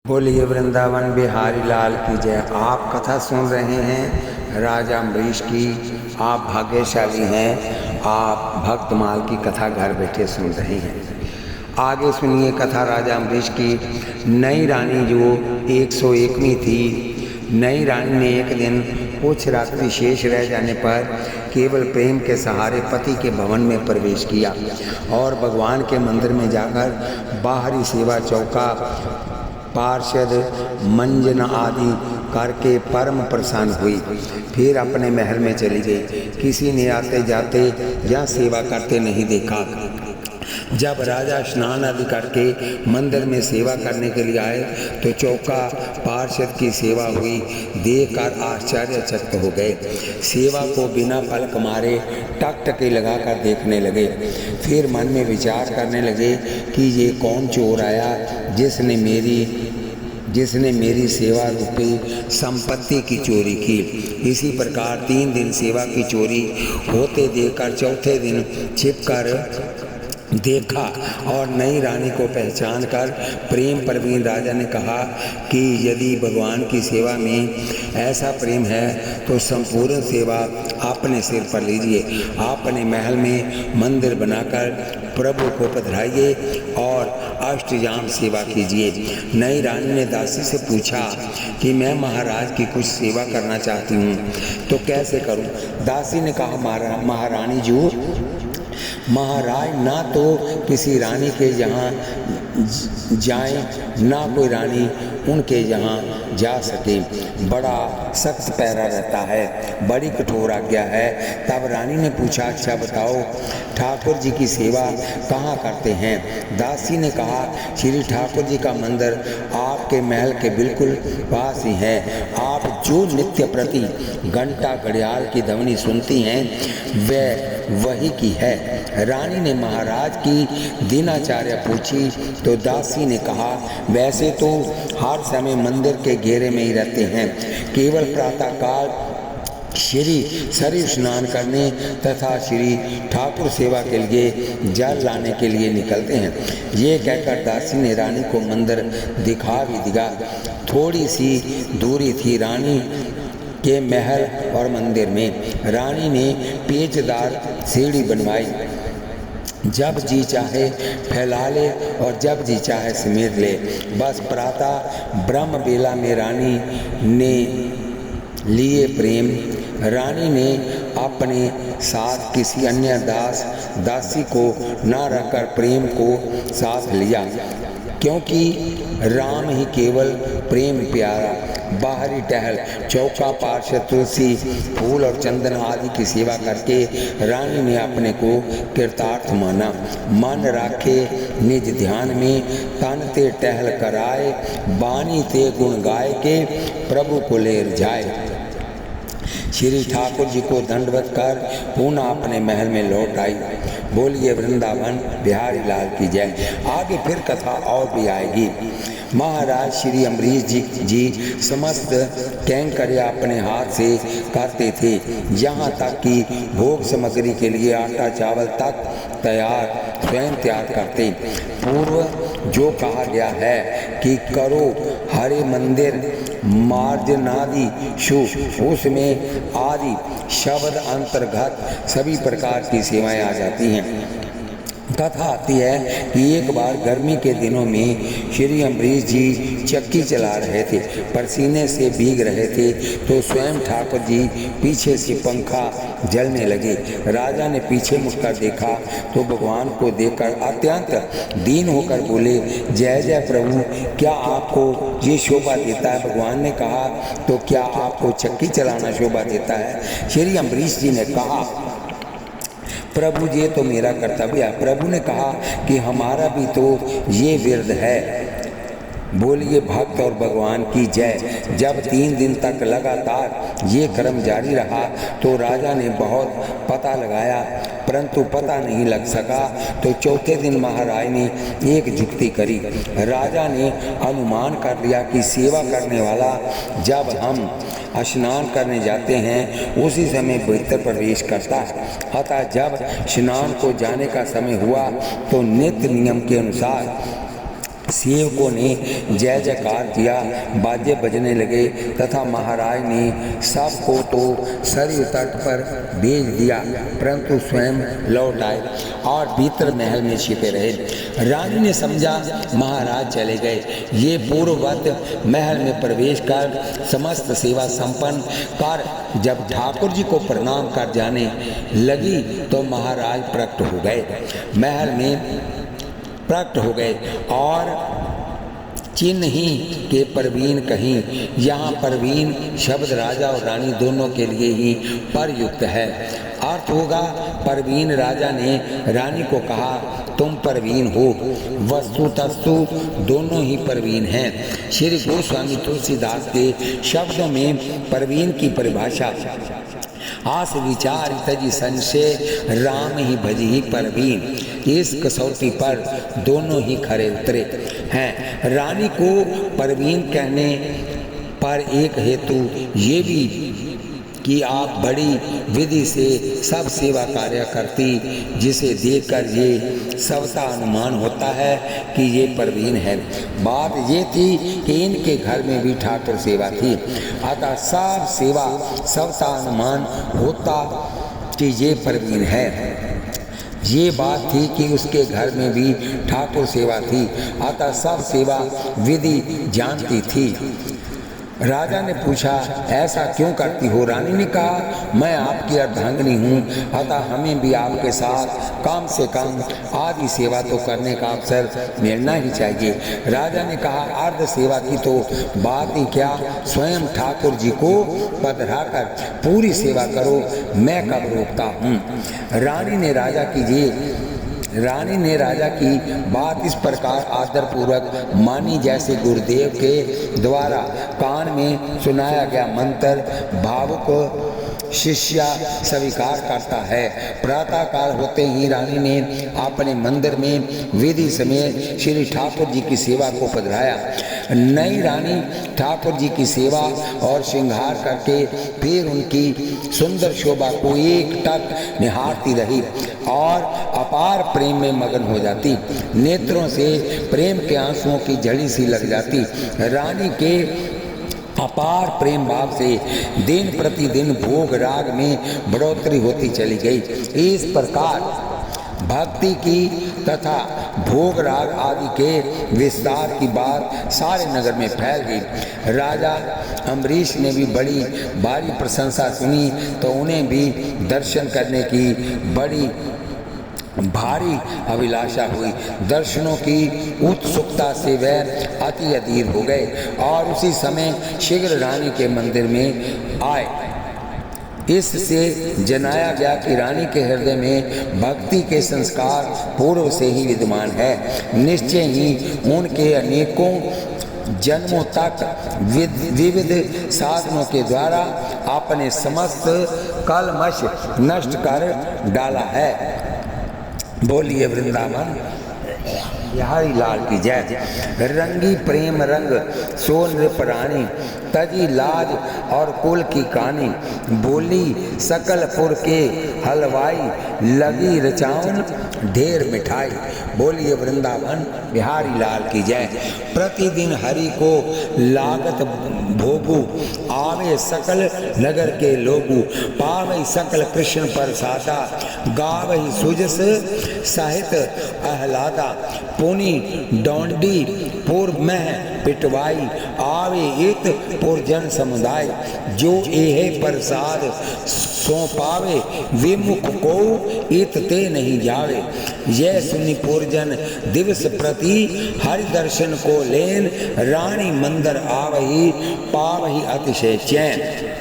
बोलिए वृंदावन बिहारी लाल की जय। आप कथा सुन रहे हैं राजा अम्बरीश की। आप भाग्यशाली हैं, आप भक्तमाल की कथा घर बैठे सुन रहे हैं। आगे सुनिए कथा राजा अम्बरीश की। नई रानी जो 101वीं थी, नई रानी ने एक दिन कुछ रात्रि शेष रह जाने पर केवल प्रेम के सहारे पति के भवन में प्रवेश किया और भगवान के मंदिर में जाकर बाहरी सेवा, चौका, पार्षद, मंजन आदि करके परम प्रसन्न हुई। फिर अपने महल में चली गई। किसी ने आते जाते या सेवा करते नहीं देखा। जब राजा स्नान आदि करके मंदिर में सेवा करने के लिए आए तो चौका पार्षद की सेवा हुई देखकर आश्चर्यचकित हो गए। सेवा को बिना पलक मारे टकटकी लगाकर देखने लगे। फिर मन में विचार करने लगे कि ये कौन चोर आया जिसने मेरी सेवा रूपी संपत्ति की चोरी की। इसी प्रकार 3 दिन सेवा की चोरी होते देखकर चौथे दिन छिपकर देखा और नई रानी को पहचान कर प्रेम प्रवीण राजा ने कहा कि यदि भगवान की सेवा में ऐसा प्रेम है तो संपूर्ण सेवा अपने सिर पर लीजिए। अपने महल में मंदिर बनाकर प्रभु को पधराइए और अष्टयाम सेवा कीजिए। नई रानी ने दासी से पूछा कि मैं महाराज की कुछ सेवा करना चाहती हूँ, तो कैसे करूँ? दासी ने कहा, महारानी जी, महाराज ना तो किसी रानी के यहाँ जाएं, ना कोई रानी उनके यहाँ जा सके। बड़ा सख्त पैरा रहता है, बड़ी कठोर आज्ञा है। तब रानी ने पूछा, अच्छा बताओ ठाकुर जी की सेवा कहाँ करते हैं? दासी ने कहा, श्री ठाकुर जी का मंदिर आपके महल के बिल्कुल पास ही है। आप जो नित्य प्रति घंटा घड़ियाल की ध्वनि सुनती हैं वही की है। रानी ने महाराज की दिनचर्या पूछी तो दासी ने कहा, वैसे तो हर समय मंदिर के घेरे में ही रहते हैं, केवल प्रातःकाल श्री शरीर स्नान करने तथा श्री ठाकुर सेवा के लिए जल लाने के लिए निकलते हैं। ये कहकर दासी ने रानी को मंदिर दिखा भी दिया। थोड़ी सी दूरी थी रानी के महल और मंदिर में। रानी ने पेचदार सीढ़ी बनवाई, जब जी चाहे फैला ले और जब जी चाहे समेट ले। बस प्रातः ब्रह्म बेला में रानी ने लिए प्रेम। रानी ने अपने साथ किसी अन्य दासी को न रखकर प्रेम को साथ लिया, क्योंकि राम ही केवल प्रेम प्यारा। बाहरी टहल, चौका, पार्षद, तुलसी, फूल और चंदन आदि की सेवा करके रानी ने अपने को कृतार्थ माना। मन राखे निज ध्यान में, तन ते टहल कराए, बानी ते गुण गाय के प्रभु को लेर जाए। श्री ठाकुर जी को दंडवत कर पुनः अपने महल में लौट आई। बोलिए वृंदावन बिहारी लाल की जय। आगे फिर कथा और भी आएगी। महाराज श्री अम्बरीश जी समस्त कैंकर्य अपने हाथ से करते थे, यहाँ तक कि भोग सामग्री के लिए आटा चावल तक स्वयं तैयार करते। पूर्व जो कहा गया है कि करो हरे मंदिर मार्जनादि शु, उसमें आदि शब्द अंतर्गत सभी प्रकार की सेवाएं आ जाती हैं। कथा आती है कि एक बार गर्मी के दिनों में श्री अम्बरीश जी चक्की चला रहे थे, पसीने से भीग रहे थे, तो स्वयं ठाकुर जी पीछे से पंखा जलने लगे। राजा ने पीछे मुड़कर देखा तो भगवान को देखकर अत्यंत दीन होकर बोले, जय जय प्रभु, क्या आपको ये शोभा देता है? भगवान ने कहा, तो क्या आपको चक्की चलाना शोभा देता है? श्री अम्बरीश जी ने कहा, प्रभु ये तो मेरा कर्तव्य है। प्रभु ने कहा कि हमारा भी तो ये विरध है। बोलिए भक्त और भगवान की जय। जब 3 दिन तक लगातार ये क्रम जारी रहा तो राजा ने बहुत पता लगाया, परंतु पता नहीं लग सका। तो चौथे दिन महाराज ने एक जुक्ति करी। राजा ने अनुमान कर लिया कि सेवा करने वाला जब हम स्नान करने जाते हैं उसी समय भीतर प्रवेश करता है। अतः जब स्नान को जाने का समय हुआ तो नित्य नियम के अनुसार सेवकों ने जय जयकार किया, बाजे बजने लगे तथा महाराज ने सबको तो सरयू तट पर भेज दिया, परंतु स्वयं लौट आए और भीतर महल में छिपे रहे। रानी ने समझा महाराज चले गए। ये पूर्ववत महल में प्रवेश कर समस्त सेवा संपन्न कर जब ठाकुर जी को प्रणाम कर जाने लगी तो महाराज प्रकट हो गए, महल में प्रकट हो गए और चिन्ह ही के परवीन कहीं। यहाँ परवीन शब्द राजा और रानी दोनों के लिए ही प्रयुक्त है। अर्थ होगा परवीन राजा ने रानी को कहा तुम परवीन हो, वस्तुतस्तु दोनों ही परवीन हैं। श्री गोस्वामी तुलसीदास के शब्दों में परवीन की परिभाषा आस विचार तजी संशय राम ही भजी ही परवीन, इस कसौटी पर दोनों ही खरे उतरे हैं। रानी को परवीन कहने पर एक हेतु ये भी कि आप बड़ी विधि से सब सेवा कार्य करती, जिसे देखकर ये सबका अनुमान होता है कि ये परवीन है। बात ये थी कि इनके घर में भी ठाकुर सेवा थी, अतः सब सेवा सबका अनुमान होता कि ये परवीन है। ये बात थी कि उसके घर में भी ठाकुर सेवा थी, अतः सब सेवा विधि जानती थी। राजा ने पूछा ऐसा क्यों करती हो? रानी ने कहा मैं आपकी अर्धांगिनी हूँ, अतः हमें भी आपके साथ कम से कम आदि सेवा तो करने का अवसर मिलना ही चाहिए। राजा ने कहा अर्ध सेवा की तो बात ही क्या, स्वयं ठाकुर जी को पधरा कर पूरी सेवा करो, मैं कब रोकता हूँ। रानी ने राजा की बात इस प्रकार आदरपूर्वक मानी जैसे गुरुदेव के द्वारा कान में सुनाया गया मंत्र भावुक शिष्या स्वीकार करता है। प्रातः काल होते ही रानी ने अपने मंदिर में विधि समेत श्री ठाकुर जी की सेवा को पधराया। नई रानी ठाकुर जी की सेवा और श्रृंगार करके फिर उनकी सुंदर शोभा को एकटक निहारती रही और अपार प्रेम में मगन हो जाती। नेत्रों से प्रेम के आंसुओं की झड़ी सी लग जाती। रानी के अपार प्रेम भाव से दिन प्रतिदिन भोग राग में बढ़ोतरी होती चली गई। इस प्रकार भक्ति की तथा भोग राग आदि के विस्तार की बात सारे नगर में फैल गई। राजा अम्बरीश ने भी बड़ी भारी प्रशंसा सुनी तो उन्हें भी दर्शन करने की बड़ी भारी अभिलाषा हुई। दर्शनों की उत्सुकता से वह अति अधीर हो गए और उसी समय शीघ्र रानी के मंदिर में आए। इससे जनाया गया कि रानी के हृदय में भक्ति के संस्कार पूर्व से ही विद्यमान है। निश्चय ही उनके अनेकों जन्मों तक विविध साधनों के द्वारा अपने समस्त कलमश नष्ट कर डाला है। बोलिए वृंदावन बिहारी लाल की जय। रंगी प्रेम रंग सो नृपरानी तजी लाज और कुल की कानी, बोली सकलपुर के हलवाई लगी रचाउन ढेर मिठाई। बोलिए वृंदावन बिहारी लाल की जय। प्रतिदिन हरि को लागत भोगू आवे सकल नगर के लोगू, पावई सकल कृष्ण पर सादा गावही सुजस साहित आह्लादा, पुनि डोंडी पुर मह पिटवाई आवे इत पुरजन समुदाय, जो एहे प्रसाद सो पावे विमुख को इत ते नहीं जावे। यह सुनि पुरजन दिवस प्रति हरि दर्शन को लेन, रानी मंदिर आवही पावही अतिशय चैन।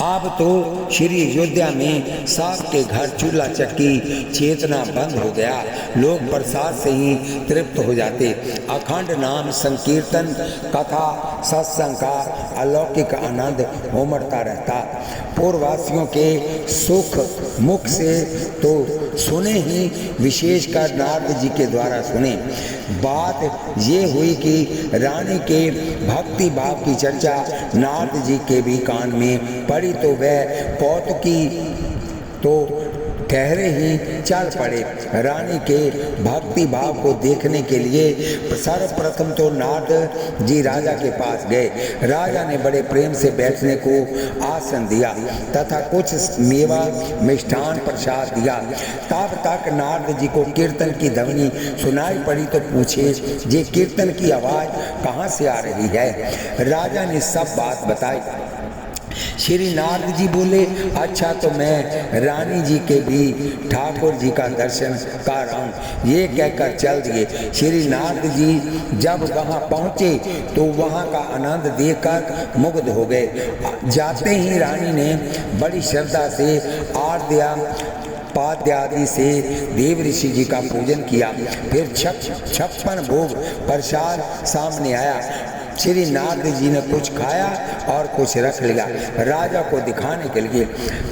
अब तो श्री अयोध्या में सबके घर चूल्हा चक्की चेतना बंद हो गया। लोग प्रसाद से ही तृप्त हो जाते। अखंड नाम संकीर्तन कथा सत्संग का अलौकिक आनंद उमड़ता रहता। पूर्ववासियों के सुख मुख से तो सुने ही, विशेषकर नारद जी के द्वारा सुने। बात ये हुई कि रानी के भक्ति भाव की चर्चा नारद जी के भी कान में पड़ी तो वह कौतुकी तो गहरे ही चल पड़े। रानी के भक्त भक्ति भाव को देखने के लिए सर्वप्रथम तो नारद जी राजा के पास गए। राजा ने बड़े प्रेम से बैठने को आसन दिया तथा कुछ मेवा मिष्ठान प्रसाद दिया। तब तक नारद जी को कीर्तन की ध्वनि सुनाई पड़ी तो पूछे, ये कीर्तन की आवाज कहाँ से आ रही है? राजा ने सब बात बताई। श्री नारद जी बोले, अच्छा तो मैं रानी जी के भी ठाकुर जी का दर्शन कर रहा हूँ। ये कहकर चल दिए। श्री नारद जी जब वहाँ पहुँचे तो वहाँ का आनंद देखकर मुग्ध हो गए। जाते ही रानी ने बड़ी श्रद्धा से आरत्या पाद्य आदि से देव ऋषि जी का पूजन किया। फिर 56 भोग प्रसाद सामने आया। श्री नारद जी ने कुछ खाया और कुछ रख लिया। राजा को दिखाने के लिए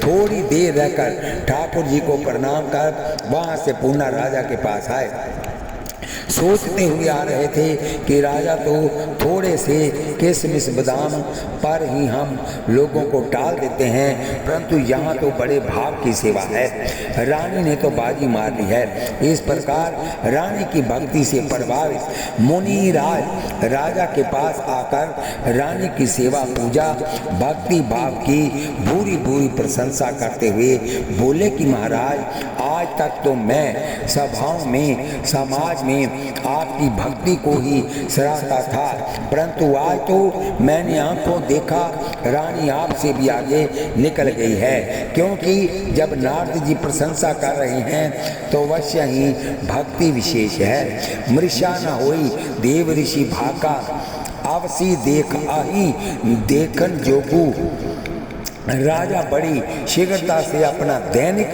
थोड़ी देर रहकर ठाकुर जी को प्रणाम कर वहाँ से पुनः राजा के पास आए। सोचते हुए आ रहे थे कि राजा तो थोड़े से किशमिश बादाम पर ही हम लोगों को टाल देते हैं, परंतु यहाँ तो बड़े भाव की सेवा है। रानी ने तो बाजी मार ली है। इस प्रकार रानी की भक्ति से प्रभावित मुनिराज राजा के पास आकर रानी की सेवा पूजा भक्ति भाव की भूरी भूरी प्रशंसा करते हुए बोले कि महाराज, आज तक तो मैं सभाओं में समाज में आपकी भक्ति को ही सराहता था, परंतु आज तो मैंने आंखों देखा रानी आपसे भी आगे निकल गई है। क्योंकि जब नारद जी प्रशंसा कर रहे हैं तो अवश्य ही भक्ति विशेष है। मृषा न होई देव ऋषि भाका, अवसी देख आही देखन जोगू। राजा बड़ी शीघ्रता से अपना दैनिक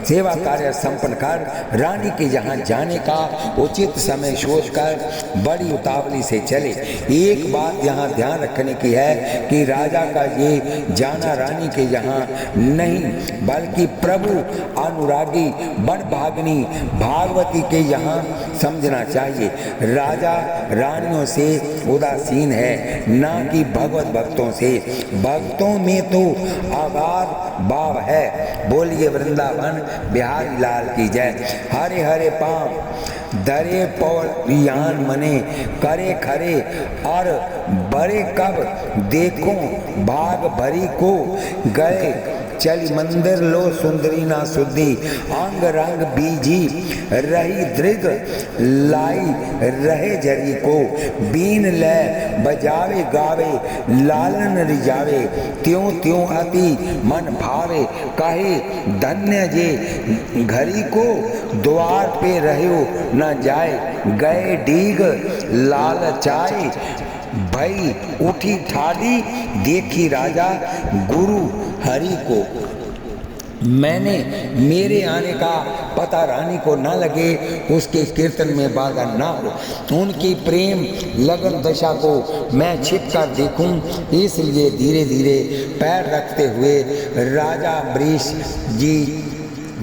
सेवा कार्य संपन्न कर रानी के यहाँ जाने का उचित समय सोचकर बड़ी उतावली से चले। एक बात यहाँ ध्यान रखने की है कि राजा का ये जाना रानी के यहाँ नहीं बल्कि प्रभु अनुरागी बड़भागिनी भागवती के यहाँ समझना चाहिए। राजा रानियों से उदासीन है, ना कि भगवत भक्तों से। भक्तों में तो आगाध भाव है। बोलिए वृंदावन बिहारी लाल की जय। हरे हरे पांव दरे पौरियान मने करे खरे और बड़े कब देखो भाग भरी को गए चली मंदिर लो सुंदरी ना सुधी अंग रंग बीजी रही दृग लाई रहे जरी को बीन ले बजावे गावे लालन रिजावे त्यों त्यों अति मन भावे कहे धन्य जे घरी को द्वार पे रहो न जाए गए डीग लालचाए भई उठी ठाड़ी देखी राजा गुरु हरि को। मैंने मेरे आने का पता रानी को न लगे, उसके कीर्तन में बाधा न हो, उनकी प्रेम लगन दशा को मैं छिप कर देखूं, इसलिए धीरे धीरे पैर रखते हुए राजा वृष जी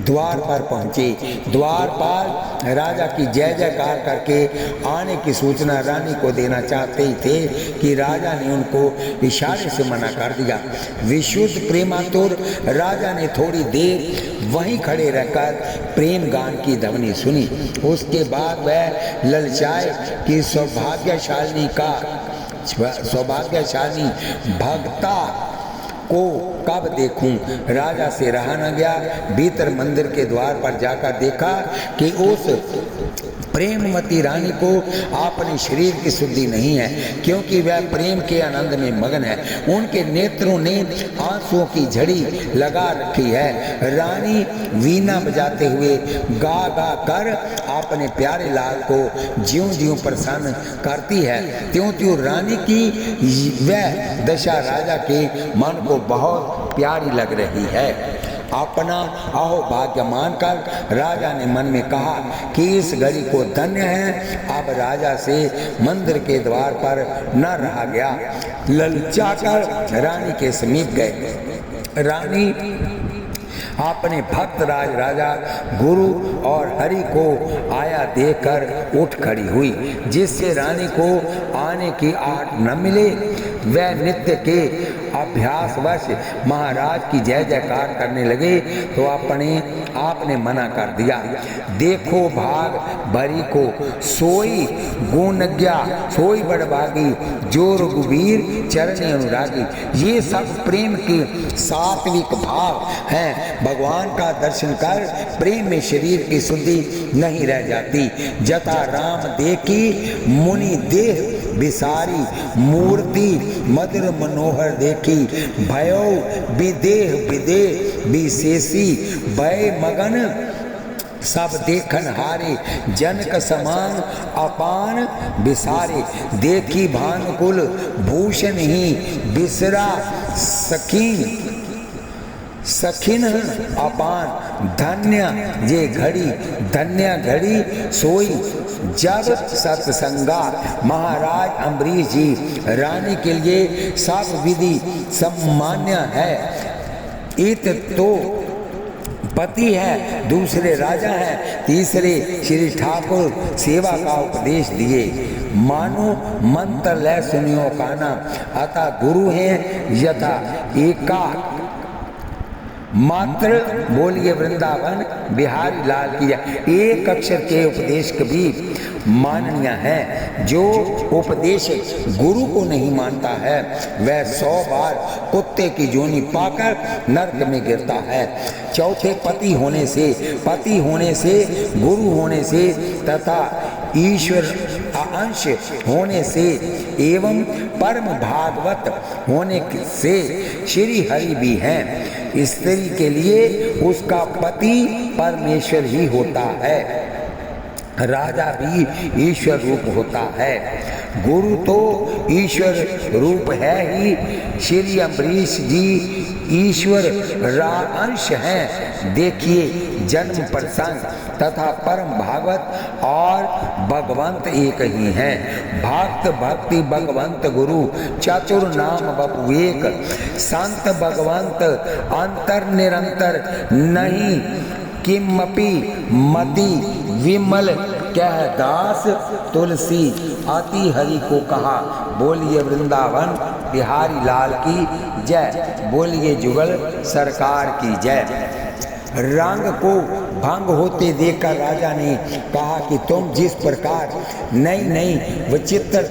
द्वार पर पहुँचे। द्वार पर राजा की जय जयकार करके आने की सूचना रानी को देना चाहते ही थे कि राजा ने उनको इशारे से मना कर दिया। विशुद्ध प्रेमातुर राजा ने थोड़ी देर वहीं खड़े रहकर प्रेम गान की ध्वनि सुनी। उसके बाद वह ललचाए कि सौभाग्यशाली भक्ता को कब देखूं। राजा से रहा न गया। भीतर मंदिर के द्वार पर जाकर देखा कि उस प्रेमवती रानी को अपने शरीर की शुद्धि नहीं है, क्योंकि वह प्रेम के आनंद में मगन है। उनके नेत्रों ने आंसुओं की झड़ी लगा रखी है। रानी वीणा बजाते हुए गा गा कर अपने प्यारे लाल को ज्यों ज्यों प्रसन्न करती है, त्यों त्यों रानी की वह दशा राजा के मन को बहुत प्यारी लग रही है। अपना अहोभाग्य मानकर राजा ने मन में कहा कि इस घड़ी को धन्य है। अब राजा से मंदिर के द्वार पर न रहा गया। ललचाकर रानी के समीप गए। रानी अपने भक्त राजा गुरु और हरि को आया देखकर उठ खड़ी हुई, जिससे रानी को आने की आट न मिले। वह नित्य के अभ्यासवश महाराज की जय जयकार करने लगे तो आपने मना कर दिया। देखो भाग भरी को सोई गुणज्ञा सोई बड़भागी जो रघुवीर चरण अनुरागी। ये सब प्रेम के सात्विक भाव हैं। भगवान का दर्शन कर प्रेम में शरीर की शुद्धि नहीं रह जाती। जता राम देखी मुनि देह विसारी मूर्ति मधुर मनोहर देखी भयो विदेह विदेह विशेषी भय मगन सब देखन हारे जनक समान अपान विसारे। देखी भानुकुल भूषण ही बिसरा सखिन अपान धन्य ये घड़ी धन्य घड़ी सोई जब सत्संगा। महाराज अम्बरीश जी रानी के लिए सब विधि सम्मान्य है। इत तो पति है, दूसरे राजा हैं, तीसरे श्री ठाकुर सेवा का उपदेश दिए। मानो मंत्र लय सुनियो काना अतः गुरु हैं यथा एका मात्र। बोलिए वृंदावन बिहारी लाल की जय। एक अक्षर के उपदेश कभी माननीय है। जो उपदेश गुरु को नहीं मानता है वह 100 बार कुत्ते की जोनी पाकर नरक में गिरता है। चौथे पति होने से गुरु होने से तथा ईश्वर अंश होने से एवं परम भागवत होने से श्री हरि भी हैं। स्त्री के लिए उसका पति परमेश्वर ही होता है, राजा भी ईश्वर रूप होता है। गुरु तो ईश्वर रूप है ही। श्री अम्बरीश जी ईश्वर अंश हैं। देखिए जन्म प्रसंग तथा परम भागवत और भगवंत एक ही हैं। भक्त भक्ति भगवंत गुरु चतुर नाम बपु एक। संत भगवंत अंतर निरंतर नहीं किमपि मति विमल कह दास तुलसी अति हरि को कहा। बोलिए वृंदावन बिहारी लाल की जय। बोलिए जुगल सरकार की जय। रंग को भंग होते देखकर राजा ने कहा कि तुम जिस प्रकार नई नई विचित्र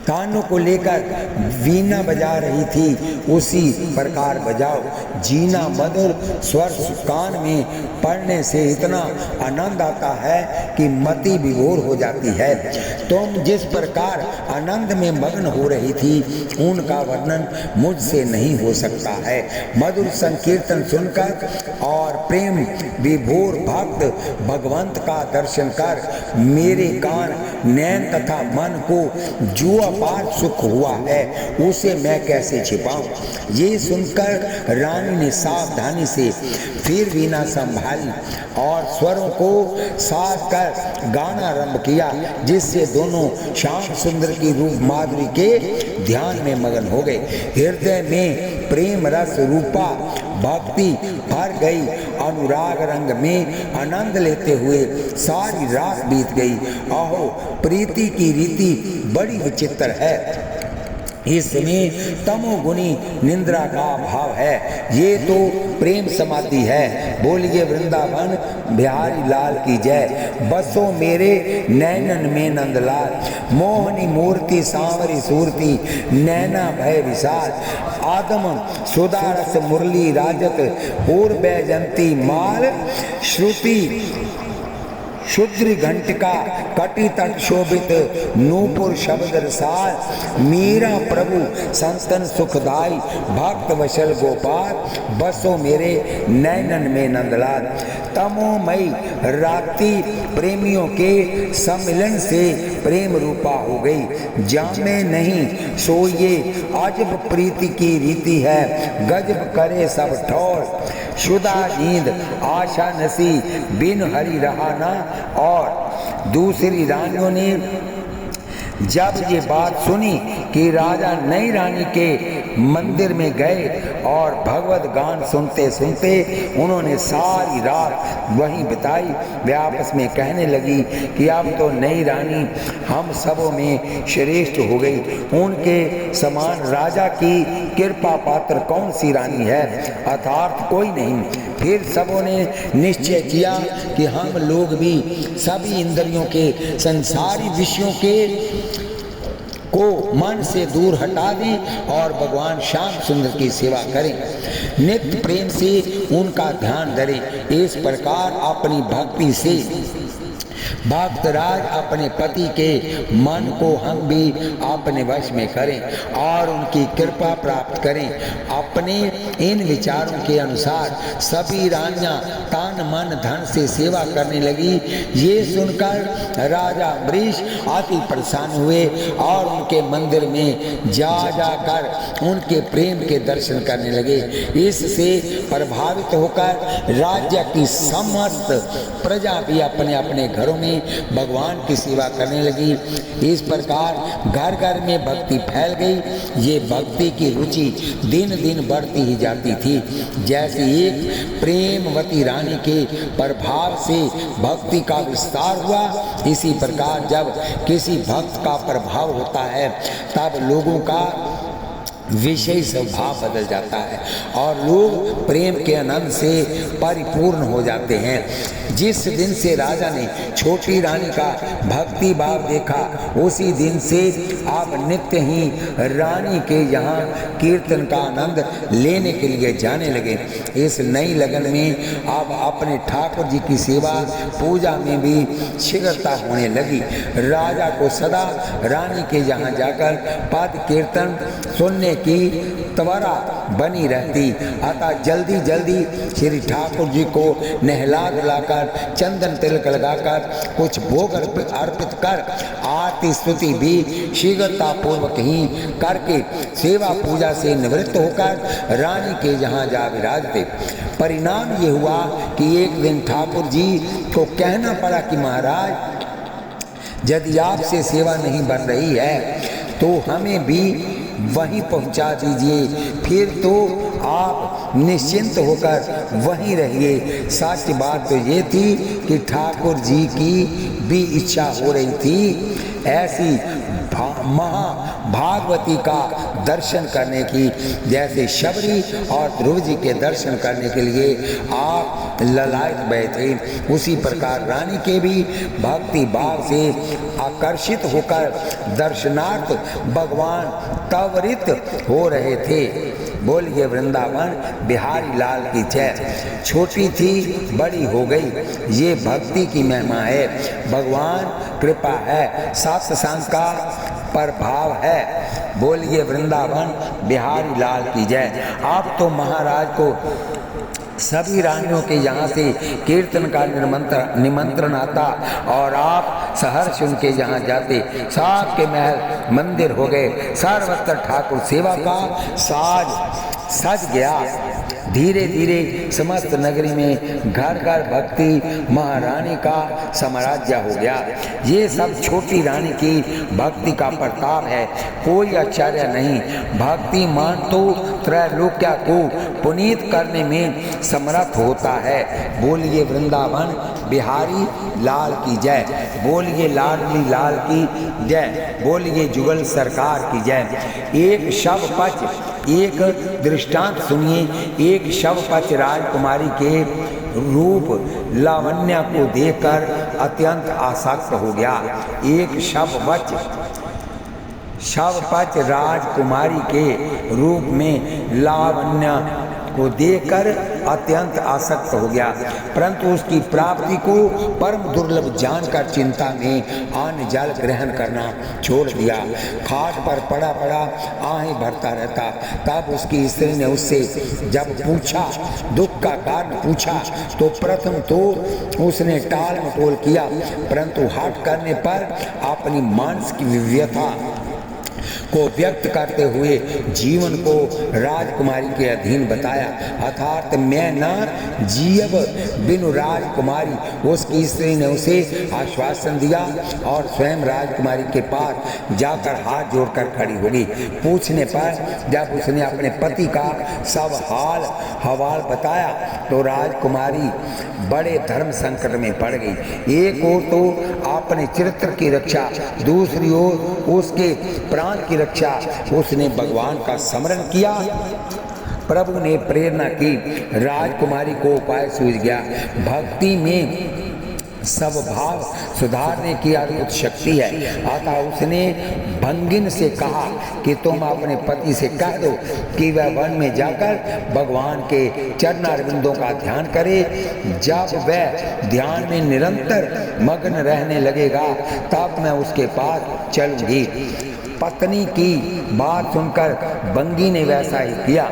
तानों को लेकर वीणा बजा रही थी उसी प्रकार बजाओ। जीना मधुर स्वर कान में पड़ने से इतना आनंद आता है कि मति विभोर हो जाती है। तुम जिस प्रकार आनंद में मग्न हो रही थी उनका वर्णन मुझसे नहीं हो सकता है। मधुर संकीर्तन सुनकर और प्रेम विभोर भक्त भगवंत का दर्शन कर मेरे कान नैन तथा मन को जो अपार सुख हुआ है उसे मैं कैसे छिपाऊं। ये सुनकर रानी ने सावधानी से फिर वीणा संभाली और स्वरों को साथ कर गाना आरंभ किया, जिससे दोनों श्याम सुंदर की रूप माधुरी के ध्यान में मगन हो गए। हृदय में प्रेम रस रूपा भक्ति भर गई। अनुराग रंग में आनंद लेते हुए सारी रात बीत गई। अहो प्रीति की रीति बड़ी विचित्र है। इसमें तमोगुणी निंद्रा का भाव है। ये तो प्रेम समाधि है। बोलिए वृंदावन बिहारी लाल की जय। बसो मेरे नैनन में नंदलाल मोहनी मूर्ति सांवरी सूरती नैना भय विशाल आदम सुदारस मुरली राजत और बैजंती माल श्रुति शुद्र घंटिका कटी तट शोभित नूपुर शब्द रसाल मीरा प्रभु संतन सुखदाई भक्त वशल गोपाल बसो मेरे नैनन में नंदलाल। तमोमयी रात्रि प्रेमियों के सम्मिलन से प्रेम रूपा हो गई। जामे नहीं सोइए अजब प्रीति की रीति है गजब करे सब ठौर शुदा नींद आशा नसी बिन हरि रहा ना। और दूसरी रानियों ने जब ये बात सुनी कि राजा नई रानी के मंदिर में गए और भगवत गान सुनते सुनते उन्होंने सारी रात वहीं बिताई। वे आपस में कहने लगी कि अब तो नई रानी हम सबों में श्रेष्ठ हो गई। उनके समान राजा की कृपा पात्र कौन सी रानी है, अर्थात कोई नहीं। फिर सबों ने निश्चय किया कि हम लोग भी सभी इंद्रियों के संसारी विषयों के को मन से दूर हटा दें और भगवान श्याम सुंदर की सेवा करें, नित्य प्रेम से उनका ध्यान धरें। इस प्रकार अपनी भक्ति से भक्तराज अपने पति के मन को हम भी अपने वश में करें और उनकी कृपा प्राप्त करें। अपने इन विचारों के अनुसार सभी रानियां तन मन धन से सेवा करने लगी। ये सुनकर राजा अम्बरीश अति प्रसन्न हुए और उनके मंदिर में जा जाकर उनके प्रेम के दर्शन करने लगे। इससे प्रभावित होकर राज्य की समस्त प्रजा भी अपने अपने घरों में भगवान की सेवा करने लगी। इस प्रकार घर घर में भक्ति फैल गई। ये भक्ति की रुचि दिन दिन बढ़ती ही जाती थी। जैसे एक प्रेमवती रानी के प्रभाव से भक्ति का विस्तार हुआ, इसी प्रकार जब किसी भक्त का प्रभाव होता है तब लोगों का विषय स्वभाव बदल जाता है और लोग प्रेम के आनंद से परिपूर्ण हो जाते हैं। जिस दिन से राजा ने छोटी रानी का भक्ति भाव देखा, उसी दिन से आप नित्य ही रानी के यहाँ कीर्तन का आनंद लेने के लिए जाने लगे। इस नई लगन में आप अपने ठाकुर जी की सेवा पूजा में भी शीघ्रता होने लगी। राजा को सदा रानी के यहाँ जाकर पद कीर्तन सुनने की त्वरा बनी रहती। अतः जल्दी जल्दी श्री ठाकुर जी को नहला धुलाकर चंदन तिलक लगाकर कुछ भोग अर्पित कर आरती स्तुति भी शीघ्रता पूर्वक ही करके सेवा पूजा से निवृत्त होकर रानी के यहाँ जा विराजते। परिणाम ये हुआ कि एक दिन ठाकुर जी को कहना पड़ा कि महाराज, यदि आपसे सेवा नहीं बन रही है तो हमें भी वहीं पहुंचा दीजिए, फिर तो आप निश्चिंत होकर वहीं रहिए। सच बात तो ये थी कि ठाकुर जी की भी इच्छा हो रही थी ऐसी महाभागवती का दर्शन करने की, जैसे शबरी और ध्रुव जी के दर्शन करने के लिए आप ललायत बैठे, उसी प्रकार रानी के भी भक्ति भाव से आकर्षित होकर दर्शनार्थ भगवान त्वरित हो रहे थे। बोलिए वृंदावन बिहारी लाल की जय। छोटी थी बड़ी हो गई, ये भक्ति की महिमा है। भगवान कृपा है, सत्संग का प्रभाव है। बोलिए वृंदावन बिहारी लाल की जय। आप तो महाराज को सभी रानियों के यहाँ से कीर्तन का निमंत्रण आता और आप सहर्ष उनके यहाँ जाते। साथ के महल मंदिर हो गए, सर्वत्र ठाकुर सेवा का साज सज गया। धीरे धीरे समस्त नगरी में घर घर भक्ति महारानी का साम्राज्य हो गया। ये सब छोटी रानी की भक्ति का प्रताप है, कोई आश्चर्य नहीं। भक्ति मान तो त्रैलोक्य को पुनीत करने में समर्थ होता है। बोलिए वृंदावन बिहारी लाल की जय। बोलिए लाडली लाल की जय। बोलिए जुगल सरकार की जय। एक शव पच एक दृष्टांत सुनिए। एक शव पच राजकुमारी के रूप लावण्य को देखकर अत्यंत आसक्त हो गया। एक शवपच राजकुमारी के रूप में लावण्य को देखकर अत्यंत आसक्त हो गया, परंतु उसकी प्राप्ति को परम दुर्लभ जानकर चिंता में अन्न जल ग्रहण करना छोड़ दिया। खाट पर पड़ा पड़ा आहें भरता रहता। तब उसकी स्त्री ने उससे जब पूछा, दुख का कारण पूछा, तो प्रथम तो उसने टाल मटोल किया, परंतु हठ करने पर अपनी मानस की व्यथा को व्यक्त करते हुए जीवन को राजकुमारी के अधीन बताया। अर्थात मैं न जीव बिनु राजकुमारी। उसकी स्त्री ने उसे आश्वासन दिया और स्वयं राजकुमारी के पास जाकर हाथ जोड़कर खड़ी हो गई। पूछने पर जब उसने अपने पति का सब हाल हवाल बताया तो राजकुमारी बड़े धर्म संकट में पड़ गई। एक ओर तो अपने चरित्र की रक्षा, दूसरी ओर उसके प्राण की रक्षा। उसने भगवान का स्मरण किया। प्रभु ने प्रेरणा की। राजकुमारी को उपाय सूझ गया। भक्ति में सब भाव सुधारने की अद्भुत शक्ति है। अतः उसने भंगिन से कहा कि तुम अपने पति से कह दो कि वह वन में जाकर भगवान के चरणारविंदों का ध्यान करे। जब वह ध्यान में निरंतर मग्न रहने लगेगा तब मैं उसके पास चलूंगी। पत्नी की बात सुनकर भंगी ने वैसा ही किया।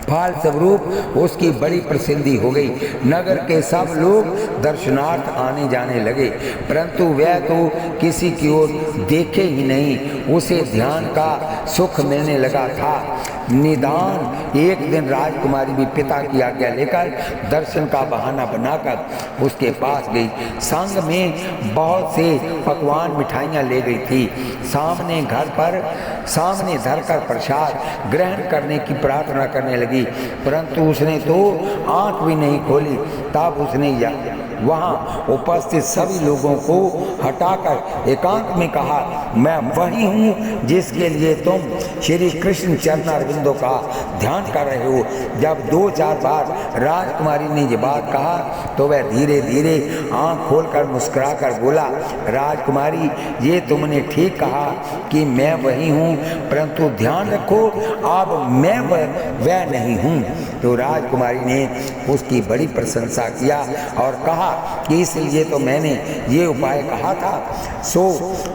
फल स्वरूप उसकी बड़ी प्रसिद्धि हो गई। नगर के सब लोग दर्शनार्थ आने जाने लगे, परंतु वह तो किसी की ओर देखे ही नहीं। उसे ध्यान का सुख मिलने लगा था। निदान एक दिन राजकुमारी भी पिता की आज्ञा लेकर दर्शन का बहाना बनाकर उसके पास गई। संग में बहुत से पकवान मिठाइयाँ ले गई थी। सामने घर पर सामने धरकर प्रसाद ग्रहण करने की प्रार्थना करने लगी, परंतु उसने तो आंख भी नहीं खोली। तब उसने वहाँ उपस्थित सभी लोगों को हटाकर एकांत में कहा, मैं वही हूँ जिसके लिए तुम श्री कृष्ण चरणारविंदों का ध्यान कर रहे हो। जब 2-4 बार राजकुमारी ने ये बात कहा तो वह धीरे धीरे आँख खोलकर मुस्कुराकर बोला, राजकुमारी ये तुमने ठीक कहा कि मैं वही हूँ, परंतु ध्यान रखो अब मैं वह नहीं हूँ। तो राजकुमारी ने उसकी बड़ी प्रशंसा किया और कहा कि इसलिए तो मैंने ये उपाय कहा था। सो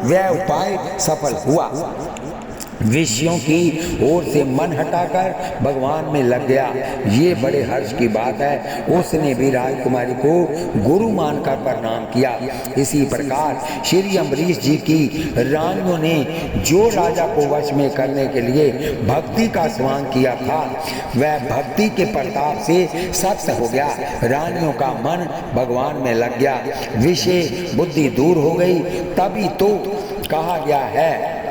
वह उपाय सफल हुआ। विषयों की ओर से मन हटाकर भगवान में लग गया। ये बड़े हर्ष की बात है। उसने भी राजकुमारी को गुरु मानकर प्रणाम किया। इसी प्रकार श्री अम्बरीश जी की रानियों ने जो राजा को वश में करने के लिए भक्ति का स्वांग किया था, वह भक्ति के प्रताप से सत्य हो गया। रानियों का मन भगवान में लग गया, विषय बुद्धि दूर हो गई। तभी तो कहा गया है,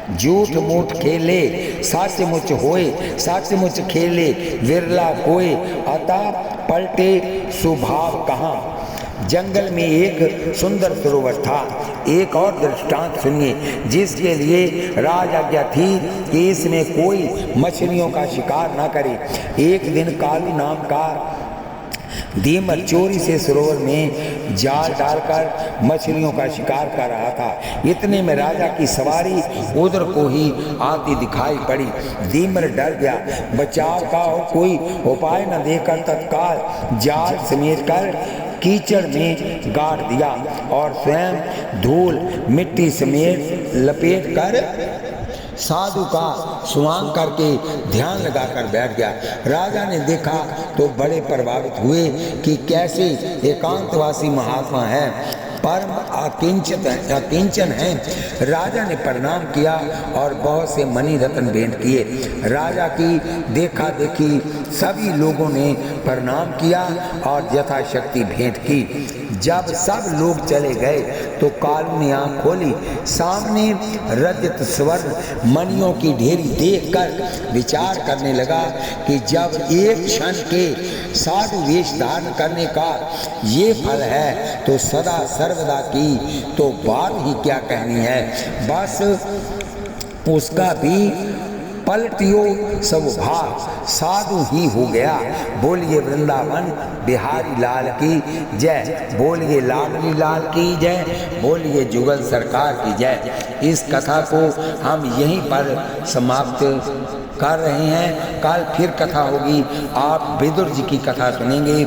झूठ मूठ खेले सचमुच होए, सचमुच खेले विरला कोई, अतः पलटे स्वभाव कहाँ। जंगल में एक सुंदर सरोवर था। एक और दृष्टांत सुनिए, जिसके लिए राज आज्ञा थी कि इसमें कोई मछलियों का शिकार न करे। एक दिन कालू नाम का दीमर चोरी से सरोवर में जाल डालकर मछलियों का शिकार कर रहा था। इतने में राजा की सवारी उधर को ही आती दिखाई पड़ी। दीमर डर गया। बचाव का कोई उपाय न देकर तत्काल जाल समेटकर कीचड़ में गाड़ दिया और स्वयं धूल मिट्टी समेत लपेट कर साधु का स्वांग करके ध्यान लगाकर बैठ गया। राजा ने देखा तो बड़े प्रभावित हुए कि कैसे एकांतवासी महात्मा है, परम अकिंचन है। राजा ने प्रणाम किया और बहुत से मणि रत्न भेंट किए। राजा की देखा देखी सभी लोगों ने प्रणाम किया और यथाशक्ति भेंट की। जब सब लोग चले गए तो कालू ने आँख खोली। सामने रजत स्वर्ण मणियों की ढेरी देखकर विचार करने लगा कि जब एक क्षण के साधु वेश धारण करने का ये फल है तो सदा सर्वदा की तो बात ही क्या कहनी है। बस उसका भी पलटियो स्वभाव साधु ही हो गया। बोलिए वृंदावन बिहारी लाल की जय, बोलिए लाडली लाल की जय, बोलिए जुगल सरकार की जय। इस कथा को हम यहीं पर समाप्त कर रहे हैं। कल फिर कथा होगी। आप विदुर जी की कथा सुनेंगे।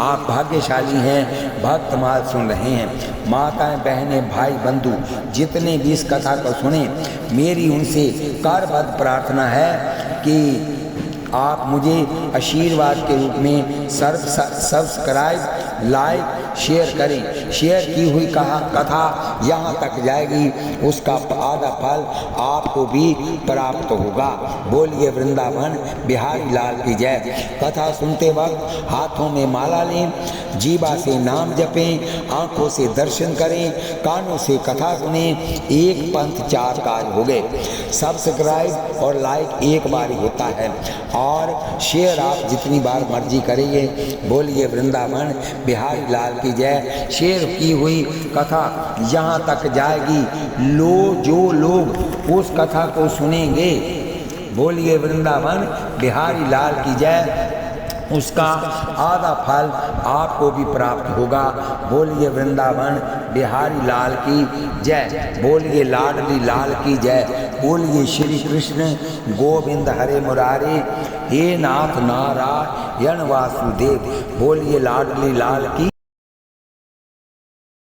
आप भाग्यशाली हैं, भक्तमाल सुन रहे हैं। माताएं, बहनें, भाई, बंधु जितने भी इस कथा को सुने, मेरी उनसे करबद्ध प्रार्थना है कि आप मुझे आशीर्वाद के रूप में सब्सक्राइब, लाइक शेयर करें। शेयर की हुई कथा यहाँ तक जाएगी, उसका आधा फल आपको भी प्राप्त होगा। बोलिए वृंदावन बिहारी लाल की जय। कथा सुनते वक्त हाथों में माला लें, जीवा से नाम जपें, आंखों से दर्शन करें, कानों से कथा सुनें। एक पंथ चार काज हो गए। सब्सक्राइब और लाइक एक बार ही होता है, और शेयर आप जितनी बार मर्जी करेंगे। बोलिए वृंदावन बिहारी लाल की जय। शेयर की हुई कथा यहाँ तक जाएगी। जो लोग उस कथा को सुनेंगे, बोलिए वृंदावन बिहारी लाल की जय, उसका आधा फल आपको भी प्राप्त होगा। बोलिए वृंदावन बिहारी लाल की जय। बोलिए लाडली लाल की जय। बोलिए श्री कृष्ण गोविंद हरे मुरारे, हे नाथ नारायण वासुदेव। बोलिए लाडली लाल की